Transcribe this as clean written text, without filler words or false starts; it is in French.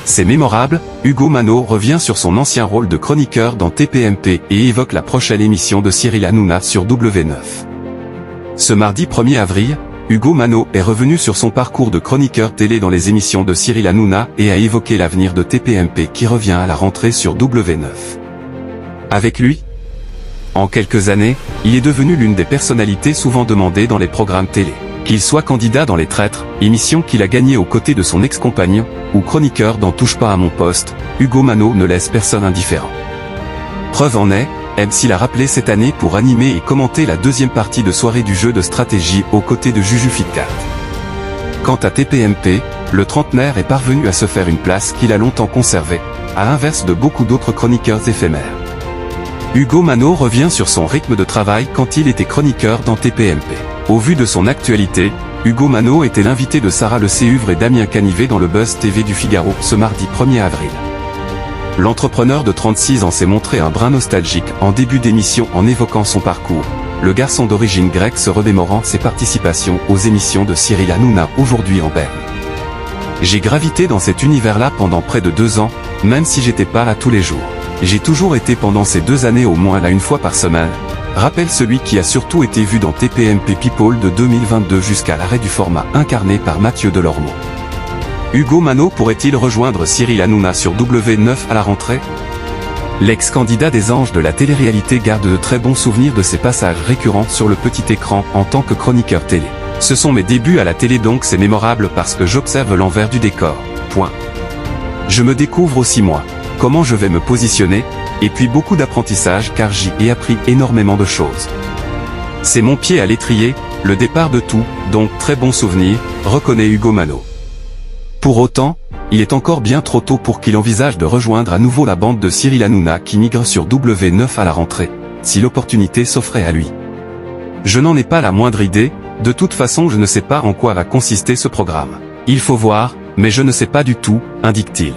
C'est mémorable, Hugo Mano revient sur son ancien rôle de chroniqueur dans TPMP et évoque la prochaine émission de Cyril Hanouna sur W9. Ce mardi 1er avril, Hugo Mano est revenu sur son parcours de chroniqueur télé dans les émissions de Cyril Hanouna et a évoqué l'avenir de TPMP qui revient à la rentrée sur W9. Avec lui, en quelques années, il est devenu l'une des personnalités souvent demandées dans les programmes télé. Qu'il soit candidat dans Les Traîtres, émission qu'il a gagnée aux côtés de son ex-compagnon, ou chroniqueur dans Touche pas à mon poste, Hugo Mano ne laisse personne indifférent. Preuve en est, M6 l'a rappelé cette année pour animer et commenter la deuxième partie de soirée du jeu de stratégie aux côtés de Juju Fitcat. Quant à TPMP, le trentenaire est parvenu à se faire une place qu'il a longtemps conservée, à l'inverse de beaucoup d'autres chroniqueurs éphémères. Hugo Mano revient sur son rythme de travail quand il était chroniqueur dans TPMP. Au vu de son actualité, Hugo Mano était l'invité de Sarah Le Séhuvre et Damien Canivet dans le Buzz TV du Figaro ce mardi 1er avril. L'entrepreneur de 36 ans s'est montré un brin nostalgique en début d'émission en évoquant son parcours, le garçon d'origine grecque se remémorant ses participations aux émissions de Cyril Hanouna aujourd'hui en berne. J'ai gravité dans cet univers-là pendant près de 2 ans, même si j'étais pas là tous les jours. J'ai toujours été pendant ces 2 années au moins là une fois par semaine, rappelle celui qui a surtout été vu dans TPMP People de 2022 jusqu'à l'arrêt du format incarné par Mathieu Delormeau. Hugo Mano pourrait-il rejoindre Cyril Hanouna sur W9 à la rentrée? L'ex-candidat des Anges de la télé-réalité garde de très bons souvenirs de ses passages récurrents sur le petit écran en tant que chroniqueur télé. Ce sont mes débuts à la télé donc c'est mémorable parce que j'observe l'envers du décor. Point. Je me découvre aussi moi. Comment je vais me positionner, et puis beaucoup d'apprentissage car j'y ai appris énormément de choses. C'est mon pied à l'étrier, le départ de tout, donc très bon souvenir, reconnaît Hugo Mano. Pour autant, il est encore bien trop tôt pour qu'il envisage de rejoindre à nouveau la bande de Cyril Hanouna qui migre sur W9 à la rentrée, si l'opportunité s'offrait à lui. Je n'en ai pas la moindre idée, de toute façon je ne sais pas en quoi va consister ce programme. Il faut voir, mais je ne sais pas du tout, indique-t-il.